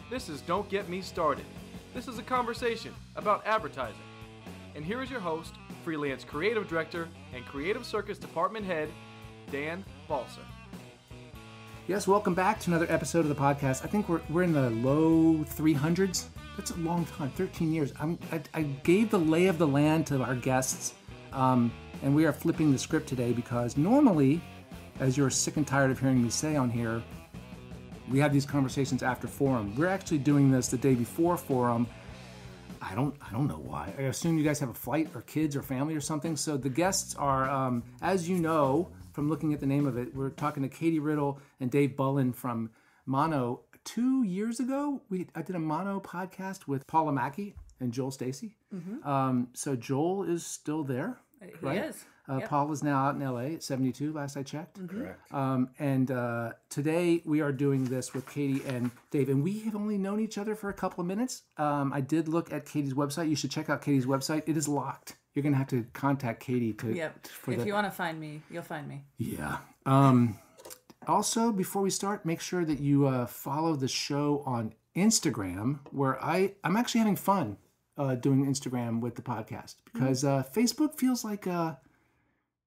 This is Don't Get Me Started. This is a conversation about advertising. And here is your host, freelance creative director and creative circus department head, Dan Balser. Yes, welcome back to another episode of the podcast. I think we're in the low 300s. That's a long time, 13 years. I gave the lay of the land to our guests, and we are flipping the script today because normally, as you're sick and tired of hearing me say on here, we have these conversations after Forum. We're actually doing this the day before Forum. I don't know why. I assume you guys have a flight or kids or family or something. So the guests are, as you know, from looking at the name of it, we're talking to Katie Riddle and Dave Bullen from Mono. 2 years ago, I did a Mono podcast with Paula Mackey and Joel Stacy. Mm-hmm. So Joel is still there, right? He is. Yep. Paul is now out in LA at 72, last I checked. Mm-hmm. Correct. And today we are doing this with Katie and Dave, and we have only known each other for a couple of minutes. I did look at Katie's website. You should check out Katie's website. It is locked. You're going to have to contact Katie to... Yep. If you want to find me, you'll find me. Yeah. Also, before we start, make sure that you follow the show on Instagram, where I'm actually having fun doing Instagram with the podcast, because Facebook feels like...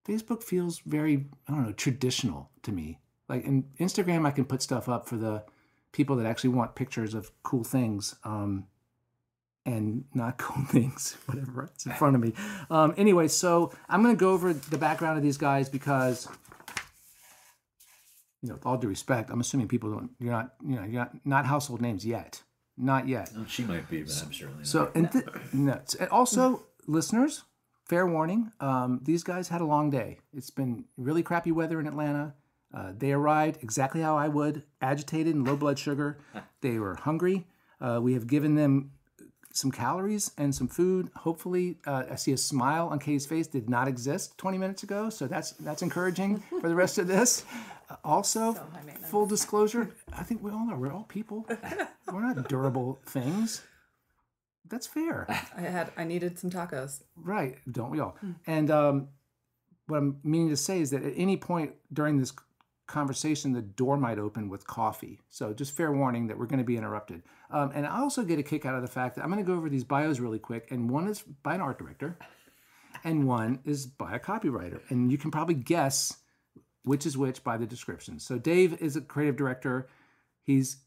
Facebook feels very, I don't know, traditional to me. Like in Instagram, I can put stuff up for the people that actually want pictures of cool things and not cool things, whatever it's in front of me. Anyway, so I'm going to go over the background of these guys because, with all due respect, I'm assuming people you're not household names yet. Not yet. Oh, she might be, but I'm certainly not. So, and also, listeners, fair warning, these guys had a long day. It's been really crappy weather in Atlanta. They arrived exactly how I would, agitated and low blood sugar. They were hungry. We have given them some calories and some food. Hopefully, I see a smile on Katie's face. Did not exist 20 minutes ago, so that's encouraging for the rest of this. Also, full disclosure, I think we all know we're all people. We're not durable things. That's fair. I needed some tacos. Right, don't we all? And what I'm meaning to say is that at any point during this conversation, the door might open with coffee. So just fair warning that we're going to be interrupted. And I also get a kick out of the fact that I'm going to go over these bios really quick. And one is by an art director, and one is by a copywriter. And you can probably guess which is which by the description. So Dave is a creative director. He's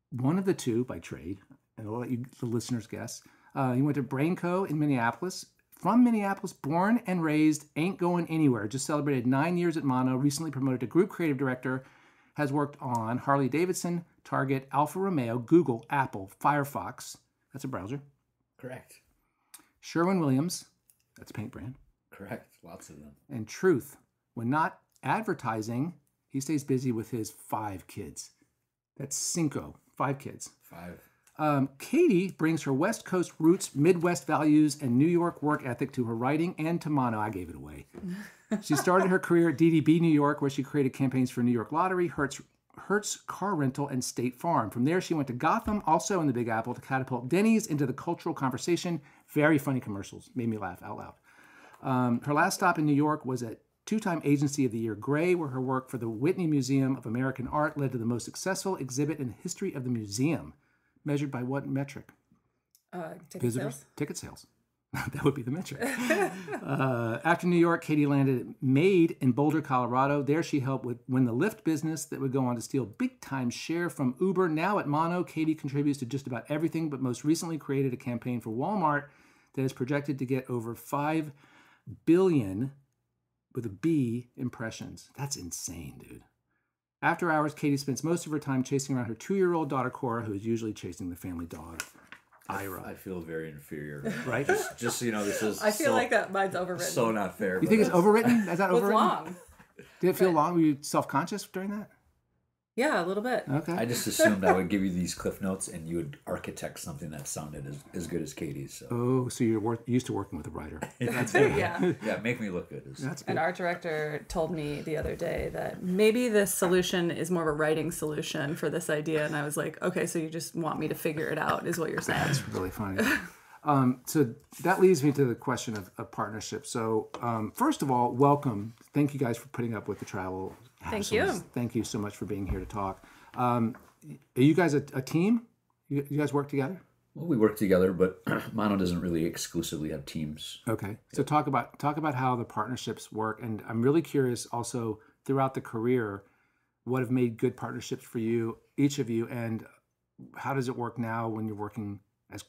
one of the two by trade. And I'll let you, the listeners, guess. He went to Brainco in Minneapolis. From Minneapolis, born and raised, ain't going anywhere. Just celebrated 9 years at Mono. Recently promoted to group creative director. Has worked on Harley Davidson, Target, Alfa Romeo, Google, Apple, Firefox. That's a browser. Correct. Sherwin-Williams. That's a paint brand. Correct. Lots of them. And Truth. When not advertising, he stays busy with his 5 kids. That's cinco. 5 kids. 5. Katie brings her West Coast roots, Midwest values, and New York work ethic to her writing and to Mono. I gave it away. She started her career at DDB New York, where she created campaigns for New York Lottery, Hertz Car Rental, and State Farm. From there, she went to Gotham, also in the Big Apple, to catapult Denny's into the cultural conversation. Very funny commercials. Made me laugh out loud. Her last stop in New York was at 2-time Agency of the Year Gray, where her work for the Whitney Museum of American Art led to the most successful exhibit in the history of the museum. Measured by what metric? Ticket sales. That would be the metric. After New York, Katie landed at Made in Boulder, Colorado. There she helped win the Lyft business that would go on to steal big-time share from Uber. Now at Mono, Katie contributes to just about everything, but most recently created a campaign for Walmart that is projected to get over 5 billion, with a B, impressions. That's insane, dude. After hours, Katie spends most of her time chasing around her 2-year-old daughter, Cora, who is usually chasing the family dog, Ira. I feel very inferior. Right? Just so you know, this is I feel like that mine's overwritten. So not fair. You think it's overwritten? Is that overwritten? It's long. Did it feel long? Were you self-conscious during that? Yeah, a little bit. Okay. I just assumed I would give you these cliff notes and you would architect something that sounded as good as Katie's. So. Oh, so you're used to working with a writer. That's good. Yeah. Yeah, make me look good. That's good. An art director told me the other day that maybe this solution is more of a writing solution for this idea. And I was like, okay, so you just want me to figure it out is what you're saying. That's really funny. So that leads me to the question of partnership. So first of all, welcome. Thank you guys for putting up with the travel. Thank you. Thank you so much for being here to talk. Are you guys a team? You guys work together? Well, we work together, but Mono doesn't really exclusively have teams. Okay. So talk about how the partnerships work. And I'm really curious also throughout the career, what have made good partnerships for you, each of you, and how does it work now when you're working as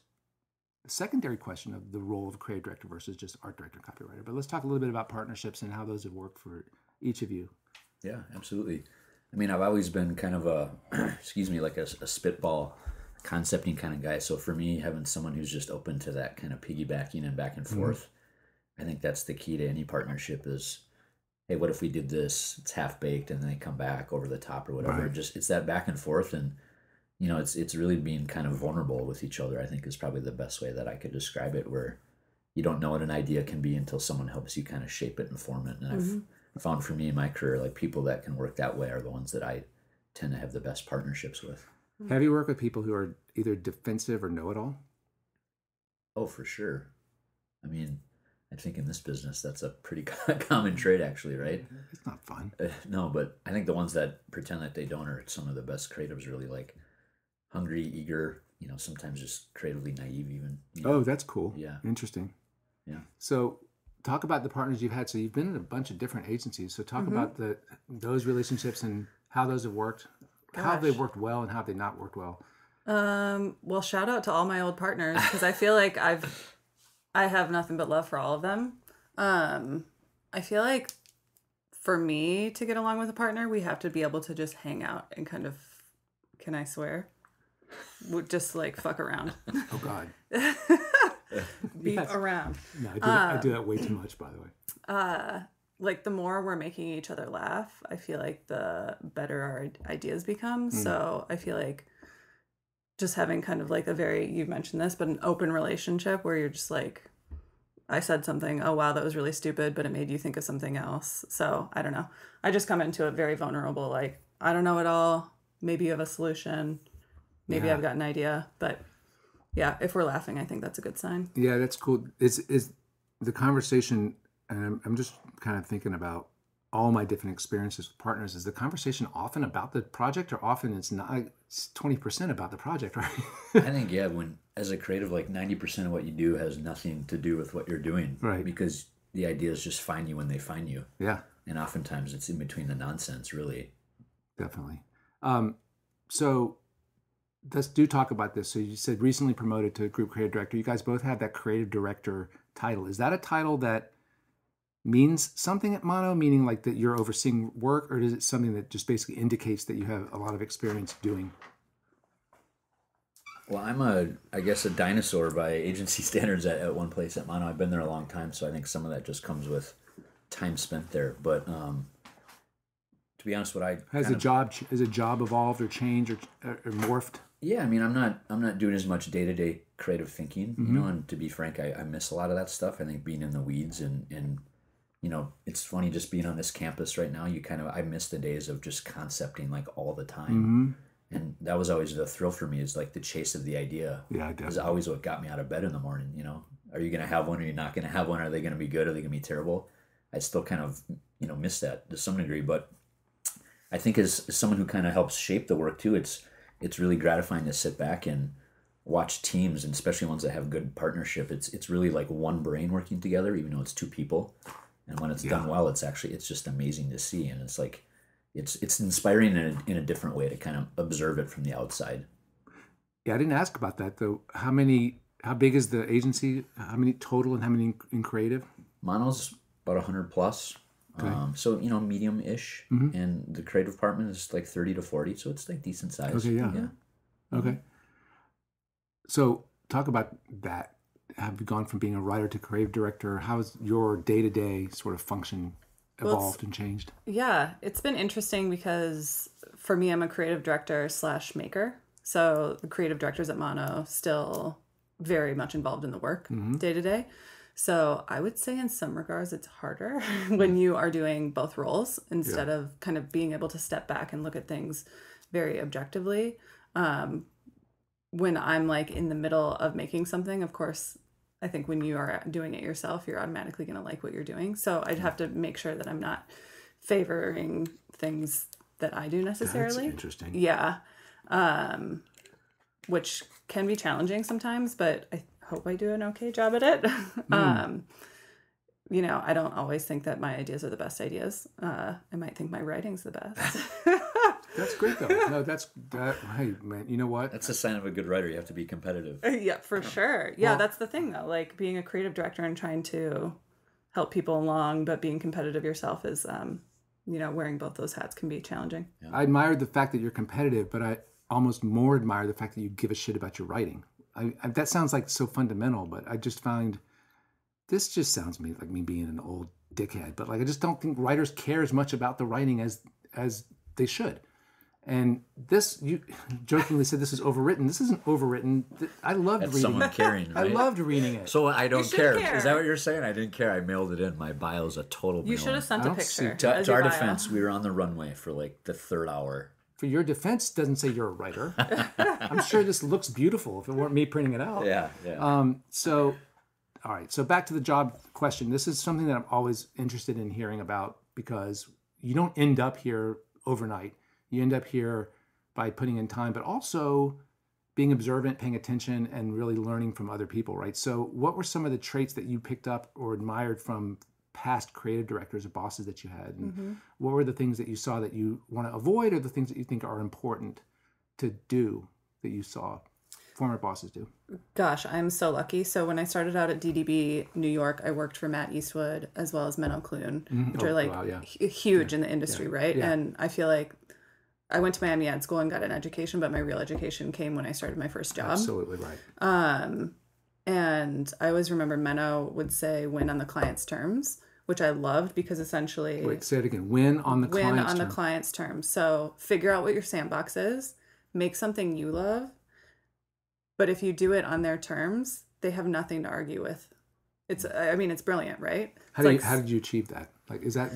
a secondary question of the role of a creative director versus just art director, copywriter. But let's talk a little bit about partnerships and how those have worked for each of you. Yeah, absolutely. I mean, I've always been kind of a, like a spitball concepting kind of guy. So for me, having someone who's just open to that kind of piggybacking and back and forth, I think that's the key to any partnership is, hey, what if we did this? It's half baked and then they come back over the top or whatever. Right. Just it's that back and forth, and you know, it's really being kind of vulnerable with each other. I think is probably the best way that I could describe it. Where you don't know what an idea can be until someone helps you kind of shape it and form it. And I've found for me in my career, like people that can work that way are the ones that I tend to have the best partnerships with. Have you worked with people who are either defensive or know-it-all? Oh, for sure. I mean, I think in this business, that's a pretty common trait, actually, right? It's not fun. No, but I think the ones that pretend that they don't are some of the best creatives, really like hungry, eager, you know, sometimes just creatively naive even. You know? Oh, that's cool. Yeah. Interesting. Yeah. So talk about the partners you've had. So you've been in a bunch of different agencies. So talk about those relationships and how those have worked. How have they worked well and how have they not worked well? Well, shout out to all my old partners because I feel like I have nothing but love for all of them. I feel like for me to get along with a partner, we have to be able to just hang out and kind of, can I swear? Would just like fuck around. Oh God. Be around. No, I do that way too much, by the way. Like the more we're making each other laugh, I feel like the better our ideas become. So I feel like just having kind of like a very, you mentioned this, but an open relationship where you're just like, I said something, oh wow, that was really stupid, but it made you think of something else. So I don't know. I just come into it very vulnerable, like, I don't know it all. Maybe you have a solution. Maybe I've got an idea. But yeah, if we're laughing, I think that's a good sign. Yeah, that's cool. Is the conversation, and I'm just kind of thinking about all my different experiences with partners, is the conversation often about the project or often it's not, it's 20% about the project, right? I think, yeah, when as a creative, like 90% of what you do has nothing to do with what you're doing. Right. Because the ideas just find you when they find you. Yeah. And oftentimes it's in between the nonsense, really. Definitely. So let's talk about this. So you said recently promoted to group creative director. You guys both have that creative director title. Is that a title that means something at Mono, meaning like that you're overseeing work, or is it something that just basically indicates that you have a lot of experience doing? Well, I'm I guess a dinosaur by agency standards at one place at Mono. I've been there a long time, so I think some of that just comes with time spent there. But to be honest, has a job evolved or changed or morphed? Yeah, I mean, I'm not doing as much day-to-day creative thinking, you know, and to be frank, I miss a lot of that stuff. I think being in the weeds and you know, it's funny just being on this campus right now, I miss the days of just concepting like all the time. And that was always the thrill for me, is like the chase of the idea. Yeah, definitely. It was always what got me out of bed in the morning, you know. Are you going to have one? Are you not going to have one? Are they going to be good? Are they going to be terrible? I still kind of, you know, miss that to some degree, but I think as someone who kind of helps shape the work too, it's really gratifying to sit back and watch teams, and especially ones that have good partnership. It's really like one brain working together, even though it's two people. And when it's done well, it's just amazing to see. And it's like, it's inspiring in a different way to kind of observe it from the outside. Yeah, I didn't ask about that though. How big is the agency? How many total and how many in creative? Mono's about 100 plus. Okay. So, you know, medium-ish. And the creative department is like 30 to 40. So it's like decent size. Okay, yeah. Okay. So talk about that. Have you gone from being a writer to creative director? How has your day-to-day sort of function evolved and changed? Yeah, it's been interesting because for me, I'm a creative director / maker. So the creative directors at Mono still very much involved in the work day to day. So I would say in some regards, it's harder when you are doing both roles instead of kind of being able to step back and look at things very objectively. When I'm like in the middle of making something, of course, I think when you are doing it yourself, you're automatically going to like what you're doing. So I'd have to make sure that I'm not favoring things that I do necessarily. That's interesting. Yeah. Which can be challenging sometimes, but I hope I do an okay job at it. You know, I don't always think that my ideas are the best ideas. I might think my writing's the best. That's great, though. No, hey, man, you know what? That's a sign of a good writer. You have to be competitive. Yeah, for sure. Yeah, that's the thing, though. Like, being a creative director and trying to help people along, but being competitive yourself is, you know, wearing both those hats can be challenging. Yeah. I admire the fact that you're competitive, but I almost more admire the fact that you give a shit about your writing. That sounds like so fundamental, but I just find this just sounds like me being an old dickhead. But like, I just don't think writers care as much about the writing as they should. And this, you jokingly said this is overwritten. This isn't overwritten. I loved reading someone it. caring, right? I loved reading it. So I don't care. care. Is that what you're saying? I didn't care. I mailed it in. My bio's a total You should have sent a picture. To our defense, we were on the runway for like the third hour. For your defense, doesn't say you're a writer. I'm sure this looks beautiful if it weren't me printing it out. Yeah. So, all right. So back to the job question. This is something that I'm always interested in hearing about because you don't end up here overnight. You end up here by putting in time, but also being observant, paying attention, and really learning from other people, right? So what were some of the traits that you picked up or admired from past creative directors or bosses that you had? And what were the things that you saw that you want to avoid or the things that you think are important to do that you saw former bosses do? Gosh, I'm so lucky. So when I started out at DDB New York, I worked for Matt Eastwood as well as Menno Clune, which are like huge in the industry, right? Yeah. And I feel like I went to Miami Ad School and got an education, but my real education came when I started my first job. Absolutely right. And I always remember Menno would say, win on the client's terms, which I loved because essentially... Wait, say it again. Win on the client's terms. So figure out what your sandbox is, make something you love, but if you do it on their terms, they have nothing to argue with. It's brilliant, right? How did you achieve that? Like, is that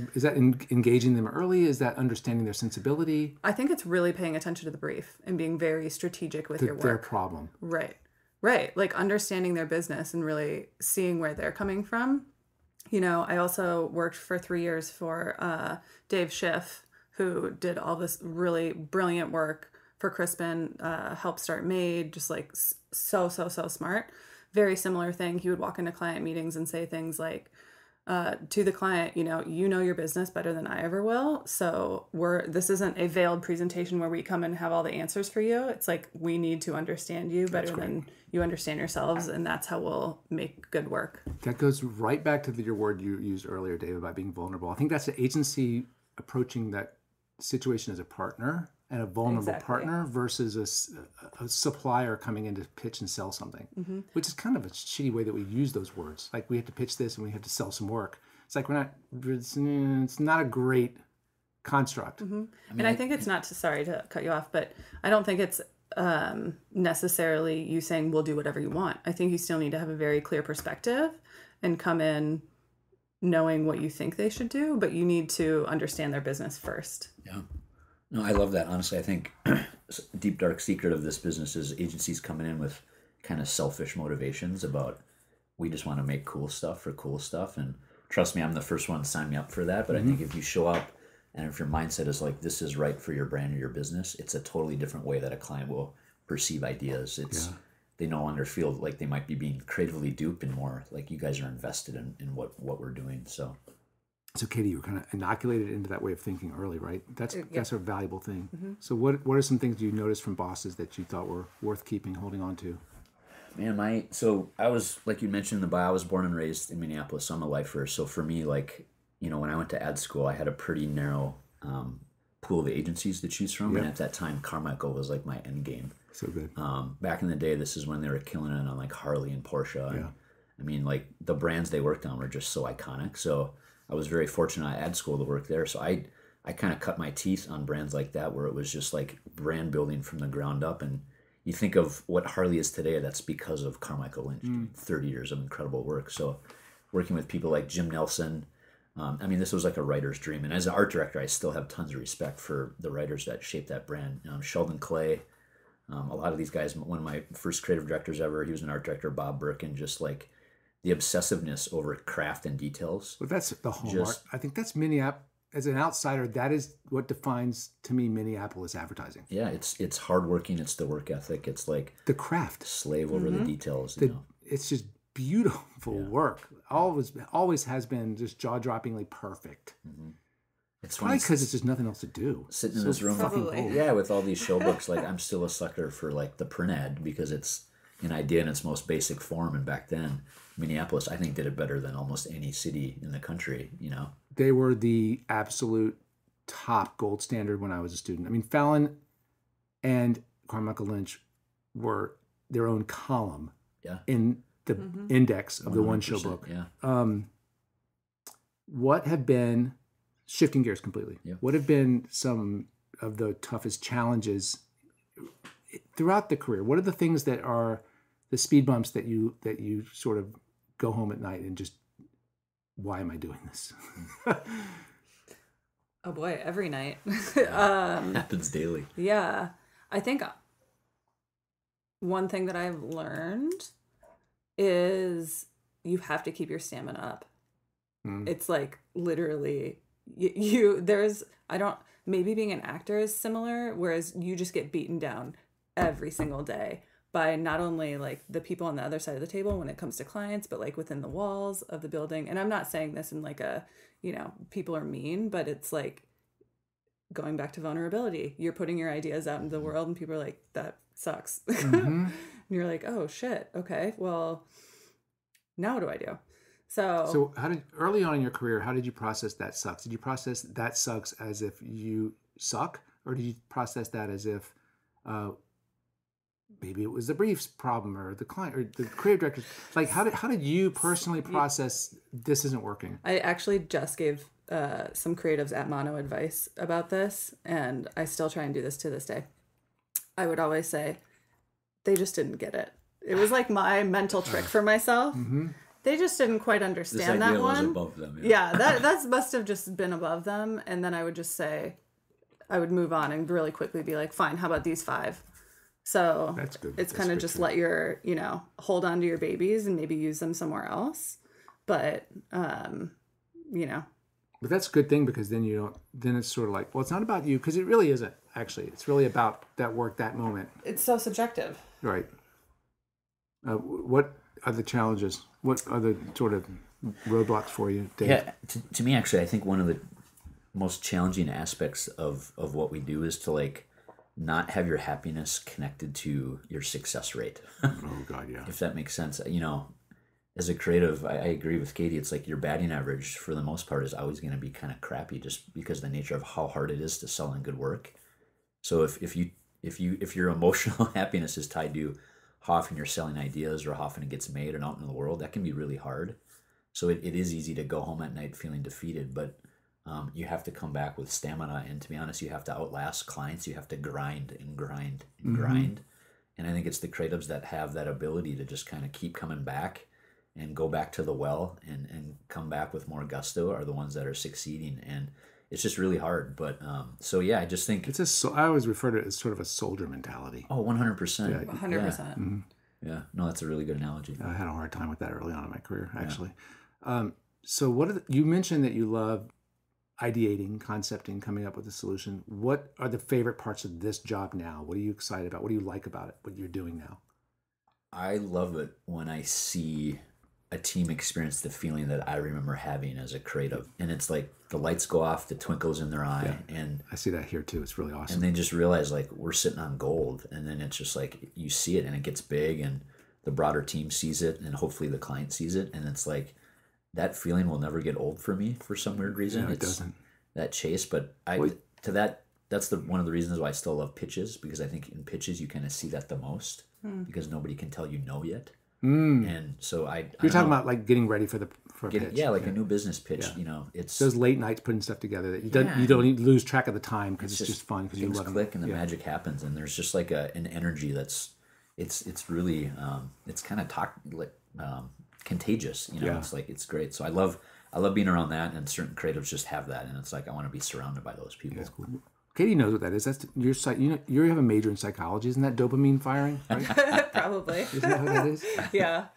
engaging them early? Is that understanding their sensibility? I think it's really paying attention to the brief and being very strategic with your work. Their problem. Right. Like understanding their business and really seeing where they're coming from. You know, I also worked for 3 years for Dave Schiff, who did all this really brilliant work for Crispin, helped start Made, just like so smart. Very similar thing. He would walk into client meetings and say things like, to the client, you know your business better than I ever will. So this isn't a veiled presentation where we come and have all the answers for you. It's like, we need to understand you better than you understand yourselves. And that's how we'll make good work. That goes right back to your word you used earlier, David, about being vulnerable. I think that's the agency approaching that situation as a partner and a vulnerable partner versus a supplier coming in to pitch and sell something, which is kind of a shitty way that we use those words. Like, we have to pitch this and we have to sell some work. It's like, it's not a great construct. I think it's not sorry to cut you off, but I don't think it's necessarily you saying we'll do whatever you want. I think you still need to have a very clear perspective and come in knowing what you think they should do, but you need to understand their business first. Yeah. No, I love that. Honestly, I think deep, dark secret of this business is agencies coming in with kind of selfish motivations about, we just want to make cool stuff for cool stuff. And trust me, I'm the first one to sign me up for that. But I think if you show up and if your mindset is like, this is right for your brand or your business, it's a totally different way that a client will perceive ideas. They no longer feel like they might be being creatively duped and more like you guys are invested in what we're doing. So Katie, you were kind of inoculated into that way of thinking early, right? That's a valuable thing. So what are some things you noticed from bosses that you thought were worth holding on to? Man, so I was, like you mentioned in the bio, I was born and raised in Minneapolis, so I'm a lifer. So for me, like, when I went to ad school, I had a pretty narrow pool of agencies to choose from. And at that time, Carmichael was like my end game. So good. Back in the day, this is when they were killing it on like Harley and Porsche. And, I mean, like, the brands they worked on were just so iconic. So I was very fortunate at ad school to work there. So I kind of cut my teeth on brands like that, where it was just like brand building from the ground up. And you think of what Harley is today, that's because of Carmichael Lynch, 30 years of incredible work. So working with people like Jim Nelson, this was like a writer's dream. And as an art director, I still have tons of respect for the writers that shaped that brand. Sheldon Clay, a lot of these guys, one of my first creative directors ever, he was an art director, Bob Birkin, just like the obsessiveness over craft and details. Well, that's the hallmark. I think that's Minneapolis. As an outsider, that is what defines to me Minneapolis advertising. Yeah, it's hardworking. It's the work ethic. It's like the craft. Slave over the details. It's just beautiful work. Always has been just jaw-droppingly perfect. It's probably because it's just nothing else to do. Sitting in this room, with all these show books. Like, I'm still a sucker for like the print ad because it's an idea in its most basic form. And back then, Minneapolis, I think, did it better than almost any city in the country. They were the absolute top gold standard when I was a student. I mean, Fallon and Carmichael Lynch were their own column in the index of the one show book. Yeah. What have been, shifting gears completely, what have been some of the toughest challenges throughout the career? What are the things that are the speed bumps that you sort of go home at night and just, why am I doing this? Oh boy, every night. Happens daily. Yeah. I think one thing that I've learned is you have to keep your stamina up. It's like literally maybe being an actor is similar, whereas you just get beaten down every single day by not only like the people on the other side of the table when it comes to clients, but like within the walls of the building. And I'm not saying this in like a, people are mean, but it's like going back to vulnerability. You're putting your ideas out into the world and people are like, that sucks. And you're like, oh shit. Okay. Well, now what do I do? So early on in your career, how did you process that sucks? Did you process that sucks as if you suck? Or did you process that as if, maybe it was the brief's problem or the client or the creative director? Like, how did you personally process this isn't working? I actually just gave some creatives at Mono advice about this, and I still try and do this to this day. I would always say, they just didn't get it. It was like my mental trick for myself. They just didn't quite understand that one. Was above them. Yeah, that must have just been above them. And then I would just say, I would move on and really quickly be like, fine, how about these 5? So that's good. It's kind of just let your, hold on to your babies and maybe use them somewhere else. But, But that's a good thing because then then it's sort of like, well, it's not about you because it really isn't actually. It's really about that work, that moment. It's so subjective. Right. What are the challenges? What are the sort of roadblocks for you, Dave? Yeah, to me, actually, I think one of the most challenging aspects of what we do is to like not have your happiness connected to your success rate. Oh God, yeah. If that makes sense, as a creative, I agree with Katie. It's like your batting average for the most part is always going to be kind of crappy, just because of the nature of how hard it is to sell in good work. So if your emotional happiness is tied to how often you're selling ideas or how often it gets made and out in the world, that can be really hard. So it is easy to go home at night feeling defeated, but you have to come back with stamina. And to be honest, you have to outlast clients. You have to grind and grind and grind. And I think it's the creatives that have that ability to just kind of keep coming back and go back to the well and come back with more gusto are the ones that are succeeding. And it's just really hard. But I just think I always refer to it as sort of a soldier mentality. Oh, 100%. Yeah. 100%. Yeah, no, that's a really good analogy. I had a hard time with that early on in my career, actually. So you mentioned that you love ideating, concepting, coming up with a solution. What are the favorite parts of this job now? What are you excited about? What do you like about it, what you're doing now? I love it when I see a team experience the feeling that I remember having as a creative. And it's like the lights go off, the twinkles in their eye. Yeah, and I see that here too. It's really awesome. And they just realize like we're sitting on gold. And then it's just like you see it and it gets big and the broader team sees it and hopefully the client sees it. And it's like that feeling will never get old for me for some weird reason. Yeah, it doesn't. That chase. But that's one of the reasons why I still love pitches, because I think in pitches you kind of see that the most because nobody can tell you no yet. And so you're talking about like getting ready for a pitch. Yeah, like a new business pitch. Yeah. It's those late nights putting stuff together that you don't need to lose track of the time because it's just fun because you love click and the magic happens and there's just like an energy that's it's really it's kind of contagious. It's like it's great. So I love being around that, and certain creatives just have that, and it's like I want to be surrounded by those people. That's cool. Katie knows what that is. That's your you have a major in psychology. Isn't that dopamine firing? Right? Probably. Isn't that what that is? Yeah.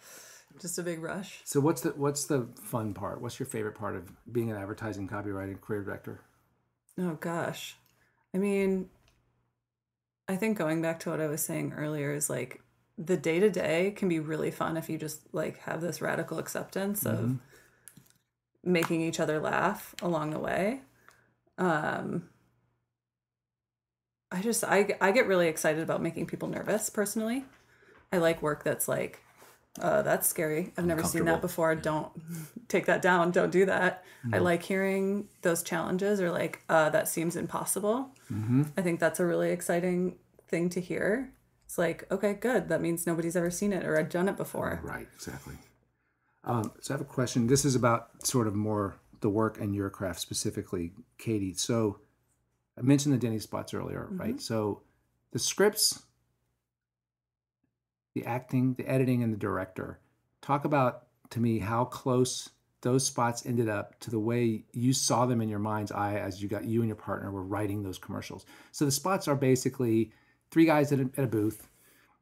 Just a big rush. So what's the fun part? What's your favorite part of being an advertising copywriting creative director? Oh gosh. I mean, I think going back to what I was saying earlier is like the day-to-day can be really fun if you just like have this radical acceptance of making each other laugh along the way. I get really excited about making people nervous personally. I like work that's like, that's scary. I've never seen that before. Yeah. Don't take that down. Don't do that. I like hearing those challenges or like, that seems impossible. I think that's a really exciting thing to hear. It's like, okay, good. That means nobody's ever seen it or I've done it before. Right, exactly. So I have a question. This is about sort of more the work and your craft specifically, Katie. So I mentioned the Denny spots earlier, right? So the scripts, the acting, the editing, and the director. Talk about, to me, how close those spots ended up to the way you saw them in your mind's eye as you and your partner were writing those commercials. So the spots are basically 3 guys at a booth,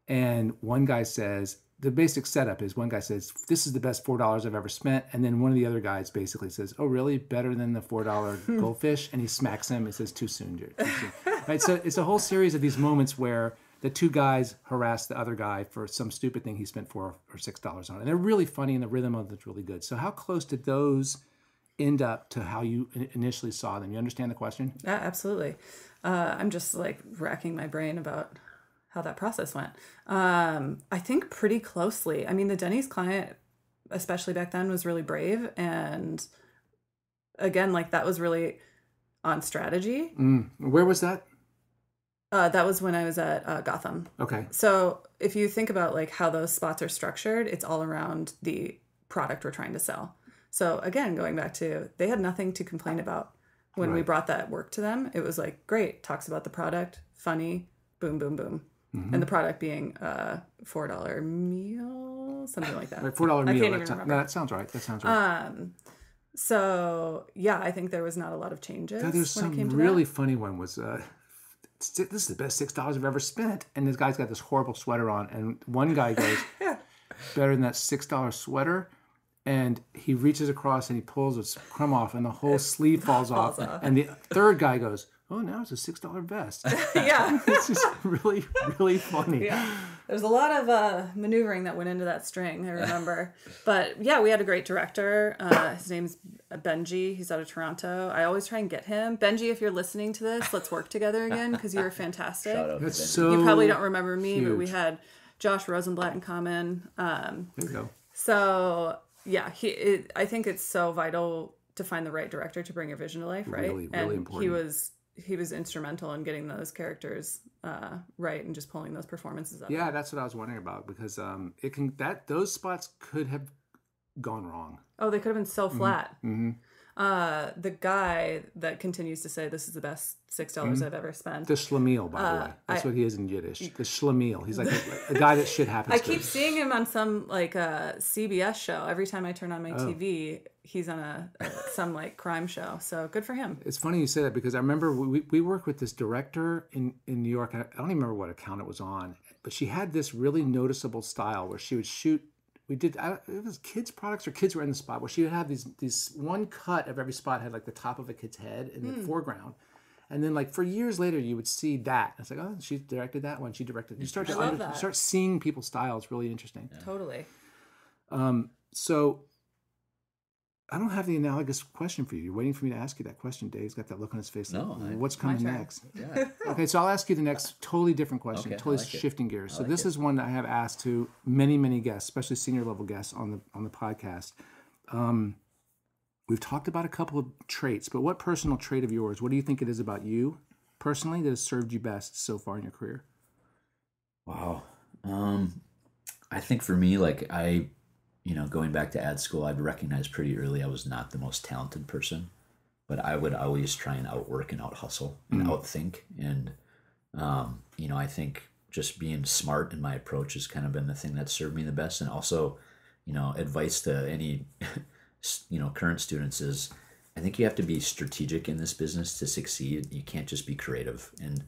and one guy says, the basic setup is one guy says, this is the best $4 I've ever spent. And then one of the other guys basically says, oh, really? Better than the $4 goldfish? And he smacks him and says, too soon, dude. Too soon. Right? So it's a whole series of these moments where the 2 guys harass the other guy for some stupid thing he spent $4 or $6 on. And they're really funny and the rhythm of it's really good. So how close did those end up to how you initially saw them? You understand the question? Yeah, absolutely. I'm just like racking my brain about how that process went. I think pretty closely. I mean, the Denny's client, especially back then, was really brave. And again, like that was really on strategy. Where was that? That was when I was at Gotham. Okay. So if you think about like how those spots are structured, it's all around the product we're trying to sell. So again, going back to, they had nothing to complain about when we brought that work to them. It was like, great, talks about the product, funny, boom, boom, boom. And the product being $4 meal, something like that. Like $4 meal. I can't even remember. No, that sounds right. That sounds right. So yeah, I think there was not a lot of changes. There's when some it came to really that. funny one was, this is the best $6 I've ever spent. And this guy's got this horrible sweater on. And one guy goes, better than that $6 sweater. And he reaches across and he pulls a crumb off and the whole sleeve falls off. And the third guy goes, oh, now it's a $6 vest. Yeah. It's just really, really funny. Yeah. There's a lot of maneuvering that went into that string, I remember. But yeah, we had a great director. His name's Benji. He's out of Toronto. I always try and get him. Benji, if you're listening to this, let's work together again because you were fantastic. Shout out to That's Benji. so You probably don't remember me, huge. but we had Josh Rosenblatt in common. There you go. So yeah, I think it's so vital to find the right director to bring your vision to life, right? Really, and really important. he was instrumental in getting those characters right and just pulling those performances up. Yeah, that's what I was wondering about because those spots could have gone wrong. Oh, they could have been so flat. Mm-hmm. The guy that continues to say this is the best $6 I've ever spent. The Schlemiel, by the way. That's what he is in Yiddish. The Schlemiel. He's like a guy that shit happens I to. keep seeing him on some like CBS show. Every time I turn on my TV, he's on some like crime show. So good for him. It's funny you say that because I remember we worked with this director in New York. I don't even remember what account it was on, but she had this really noticeable style where she would shoot. It was kids' products or kids were in the spot where she would have these one cut of every spot had like the top of a kid's head in the foreground. And then like for years later, you would see that. It's like, oh, she directed that one. She directed. You start you start seeing people's style. It's really interesting. Yeah. Totally. So I don't have the analogous question for you. You're waiting for me to ask you that question. Dave's got that look on his face. No, what's coming next? Yeah. Okay, so I'll ask you the next totally different question, Okay, totally I like it. shifting gears. I So like this it. is one that I have asked to many, many guests, especially senior level guests on the podcast. We've talked about a couple of traits, but what personal trait of yours, what do you think it is about you personally that has served you best so far in your career? Wow. I think for me, like going back to ad school, I'd recognized pretty early I was not the most talented person, but I would always try and outwork and out hustle and outthink. And, I think just being smart in my approach has kind of been the thing that served me the best. And also, advice to any, current students is I think you have to be strategic in this business to succeed. You can't just be creative. And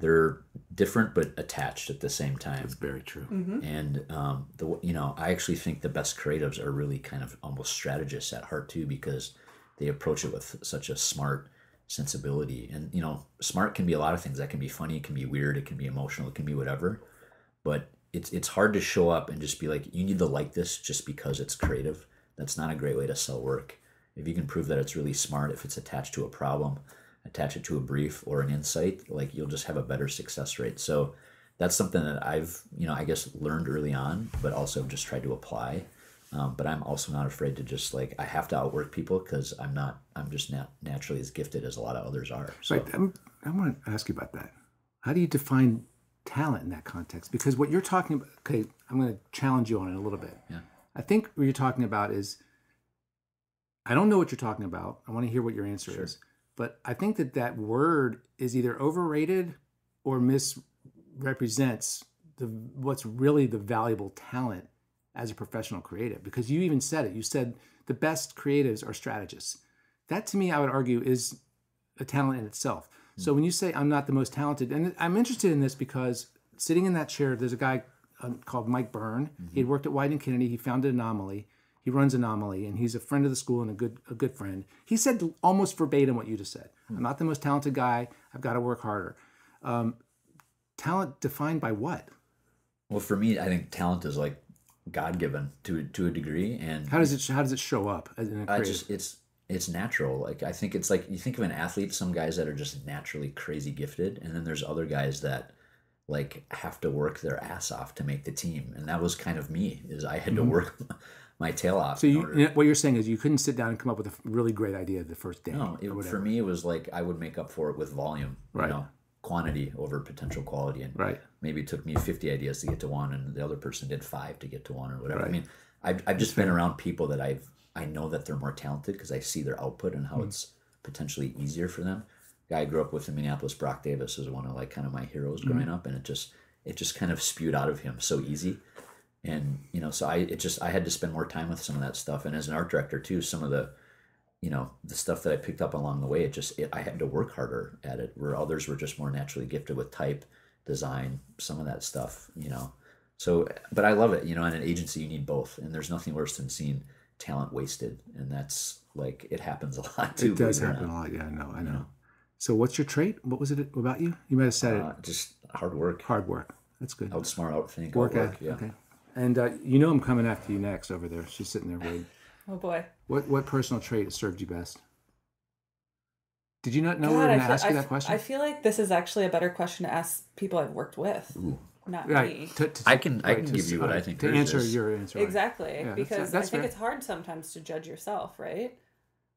they're different but attached at the same time. That's very true. And I actually think the best creatives are really kind of almost strategists at heart too, because they approach it with such a smart sensibility. And smart can be a lot of things. That can be funny, it can be weird, it can be emotional, it can be whatever. But it's hard to show up and just be like, you need to like this just because it's creative. That's not a great way to sell work. If you can prove that it's really smart, if it's attached to a problem, attach it to a brief or an insight, like you'll just have a better success rate. So that's something that I've, I guess learned early on, but also just tried to apply. But I'm also not afraid to just like, I have to outwork people because I'm just not naturally as gifted as a lot of others are. So Right. I want to ask you about that. How do you define talent in that context? Because what you're talking about, okay, I'm going to challenge you on it a little bit. Yeah. I think what you're talking about is, I don't know what you're talking about. I want to hear what your answer is. But I think that word is either overrated or misrepresents what's really the valuable talent as a professional creative. Because you even said it. You said the best creatives are strategists. That, to me, I would argue, is a talent in itself. So when you say I'm not the most talented, and I'm interested in this because sitting in that chair, there's a guy called Mike Byrne. He had worked at White and Kennedy. He founded Anomaly. He runs Anomaly, and he's a friend of the school and a good friend. He said almost verbatim what you just said. I'm not the most talented guy. I've got to work harder. Talent defined by what? Well, for me, I think talent is like God-given to a degree. And how does it show up in a creative? It's natural. Like, I think it's like, you think of an athlete, some guys that are just naturally crazy gifted, and then there's other guys that like have to work their ass off to make the team. And that was kind of me, is I had to work my tail off. So what you're saying is you couldn't sit down and come up with a really great idea the first day. No, for me, it was like I would make up for it with volume, quantity over potential quality. And maybe it took me 50 ideas to get to one, and the other person did 5 to get to one, or whatever. I mean, I've just been around people that I know that they're more talented because I see their output and how it's potentially easier for them. Guy I grew up with in Minneapolis, Brock Davis, was one of like kind of my heroes growing up, and it just kind of spewed out of him so easy. And so I had to spend more time with some of that stuff. And as an art director too, some of the the stuff that I picked up along the way, I had to work harder at it, where others were just more naturally gifted with type, design, some of that stuff. So, but I love it. In an agency you need both, and there's nothing worse than seeing talent wasted, and that's like, it happens a lot too. It does happen a lot. Yeah, I know. So what's your trait? What was it about you? You might have said it. Just hard work. Hard work. That's good. Outsmart, outthink, work. Yeah. Okay. And I'm coming after you next over there. She's sitting there waiting. Oh boy. What personal trait has served you best? Did you not know we were going to ask you that question? I feel like this is actually a better question to ask people I've worked with. Ooh. Not me. I can give you what I think to answer your answer. Exactly, because I think it's hard sometimes to judge yourself, right?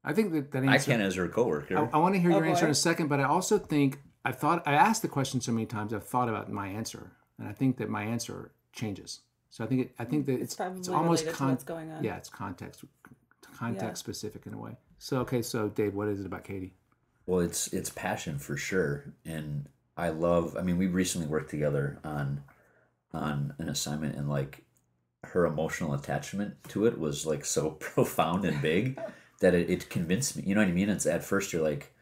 I think that answer, I can as your coworker. I want to hear your answer in a second, but I also think I asked the question so many times I've thought about my answer, and I think that my answer changes. So I think that it's almost to what's going on. Yeah, it's context specific in a way. So Dave, what is it about Katie? Well, it's passion for sure, and we recently worked together on an assignment, and like her emotional attachment to it was like so profound and big that it convinced me. You know what I mean? It's at first you're like,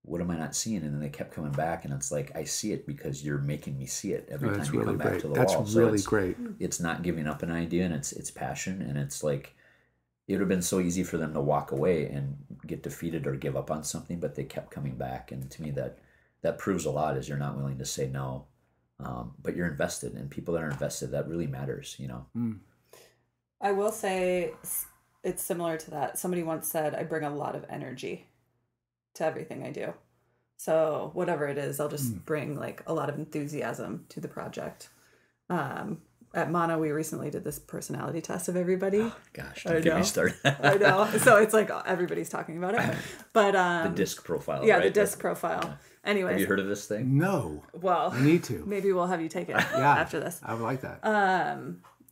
what am I not seeing? And then they kept coming back, and it's like, I see it because you're making me see it every time you come back to the wall. That's really great. It's not giving up an idea, and it's passion, and it's like, it would have been so easy for them to walk away and get defeated or give up on something, but they kept coming back. And to me, that proves a lot, is you're not willing to say no, but you're invested, and people that are invested, that really matters, I will say it's similar to that. Somebody once said, I bring a lot of energy to everything I do. So whatever it is, I'll just bring like a lot of enthusiasm to the project. At Mono, we recently did this personality test of everybody. Oh, gosh, don't get me started. I know. So it's like everybody's talking about it. But the disc profile. Yeah, right? the disc profile. Yeah. Anyways. Have you heard of this thing? No. Well, I need to. Maybe we'll have you take it after this. I would like that.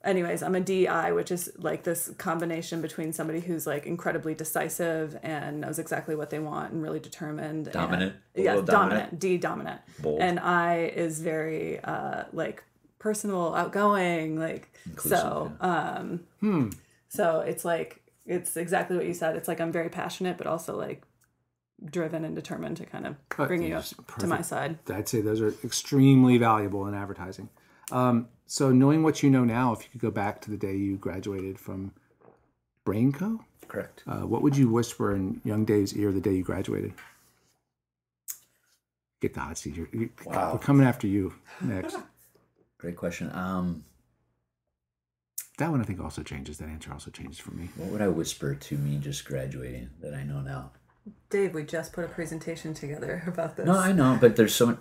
Anyways, I'm a DI, which is like this combination between somebody who's like incredibly decisive and knows exactly what they want and really determined. Dominant. Dominant. D, dominant. Bold. And I is very like personal, outgoing, like inclusive, so. So it's like, it's exactly what you said. It's like I'm very passionate, but also like driven and determined to kind of bring you up to my side. I'd say those are extremely valuable in advertising. So knowing what you know now, if you could go back to the day you graduated from Brain Co. Correct. What would you whisper in young Dave's ear the day you graduated? Get the hot seat. Wow. We're coming after you next. Great question. That one I think also changes. That answer also changes for me. What would I whisper to me just graduating that I know now? Dave, we just put a presentation together about this. No, I know, but there's so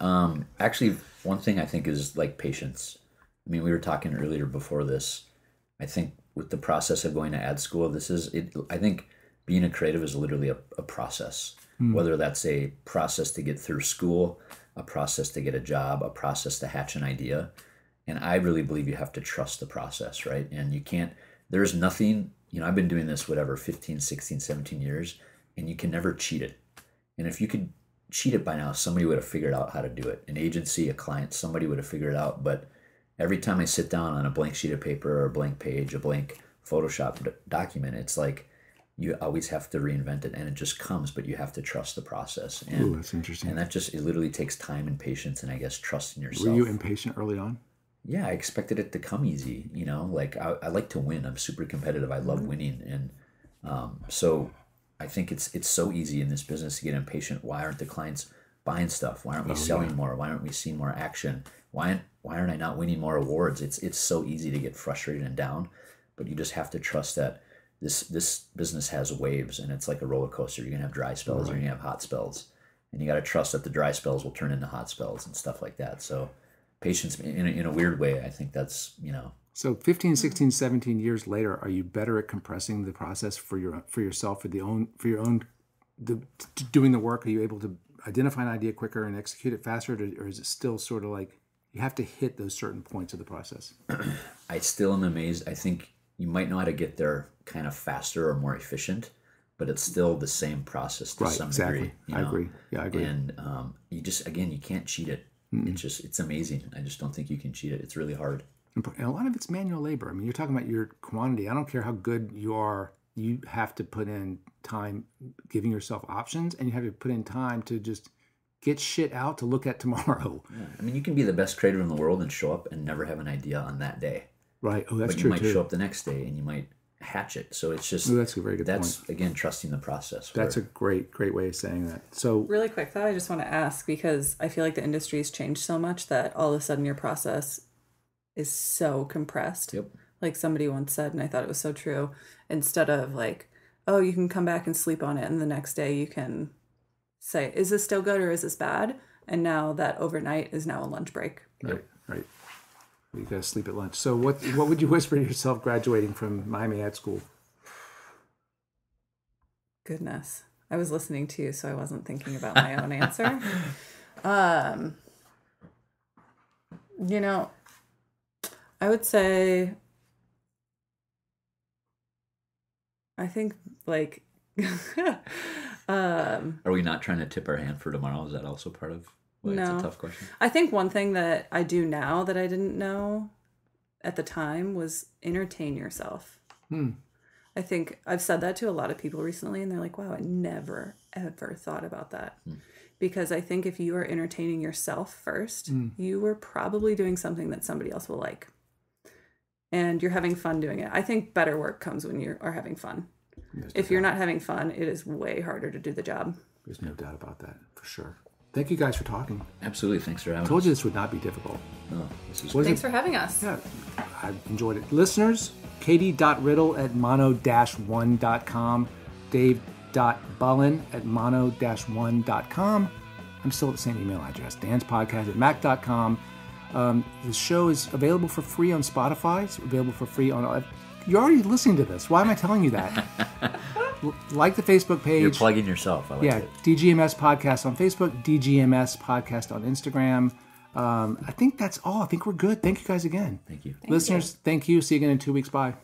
actually one thing I think is like patience. I mean, we were talking earlier before this. I think with the process of going to ad school, this is it. I think being a creative is literally a process. Whether that's a process to get through school, a process to get a job, a process to hatch an idea. And I really believe you have to trust the process, right? And you can't, there's nothing, I've been doing this, 15, 16, 17 years, and you can never cheat it. And if you could cheat it by now, somebody would have figured out how to do it. An agency, a client, somebody would have figured it out. But every time I sit down on a blank sheet of paper or a blank page, a blank Photoshop document, it's like, you always have to reinvent it, and it just comes, but you have to trust the process. And, Ooh, that's interesting. And that it literally takes time and patience, and I guess trust in yourself. Were you impatient early on? Yeah, I expected it to come easy. Like I like to win. I'm super competitive. I love winning, and so I think it's so easy in this business to get impatient. Why aren't the clients buying stuff? Why aren't we selling more? Why aren't we seeing more action? Why aren't I not winning more awards? It's so easy to get frustrated and down, but you just have to trust that. This business has waves, and it's like a roller coaster. You're gonna have dry spells, you're gonna have hot spells, and you got to trust that the dry spells will turn into hot spells and stuff like that. So patience, in a weird way, I think that's So 15, 16, 17 years later, are you better at compressing the process for yourself, doing the work? Are you able to identify an idea quicker and execute it faster, or is it still sort of like you have to hit those certain points of the process? I still am amazed. I think you might know how to get there kind of faster or more efficient, but it's still the same process to some degree. I agree. Yeah, I agree. And you can't cheat it. It's amazing. I just don't think you can cheat it. It's really hard. And a lot of it's manual labor. I mean, you're talking about your quantity. I don't care how good you are. You have to put in time giving yourself options, and you have to put in time to just get shit out to look at tomorrow. Yeah. I mean, you can be the best creator in the world and show up and never have an idea on that day. Right. Oh, that's true. true. But you might show up the next day and you might hatch it. So it's just that's a very good point. That's again trusting the process. That's a great way of saying that. So really quick though, I just want to ask, because I feel like the industry's changed so much that all of a sudden your process is so compressed. Yep. Like somebody once said, and I thought it was so true, instead of like, oh, you can come back and sleep on it, and the next day you can say, is this still good or is this bad? And now that overnight is now a lunch break. Right. You gotta sleep at lunch. So what would you whisper to yourself graduating from Miami Ad School? Goodness. I was listening to you, so I wasn't thinking about my own answer. I would say, I think like Are we not trying to tip our hand for tomorrow? Is that also part of why it's a tough question? I think one thing that I do now that I didn't know at the time was entertain yourself. I think I've said that to a lot of people recently, and they're like, wow, I never, ever thought about that. Because I think if you are entertaining yourself first, you are probably doing something that somebody else will like. And you're having fun doing it. I think better work comes when you are having fun. If you're not having fun, it is way harder to do the job. There's no doubt about that, for sure. Thank you guys for talking. Absolutely. Thanks for having us. I told you this would not be difficult. No, this is Thanks for having us. Yeah, I enjoyed it. Listeners, katie.riddle@mono-1.com, dave.bullen@mono-1.com. I'm still at the same email address, danspodcast@mac.com. The show is available for free on Spotify. It's available for free on... You're already listening to this. Why am I telling you that? Like the Facebook page. You're plugging yourself. I like it. DGMS Podcast on Facebook, DGMS Podcast on Instagram. I think that's all. I think we're good. Thank you guys again. Thank you. Listeners, thank you. See you again in 2 weeks. Bye.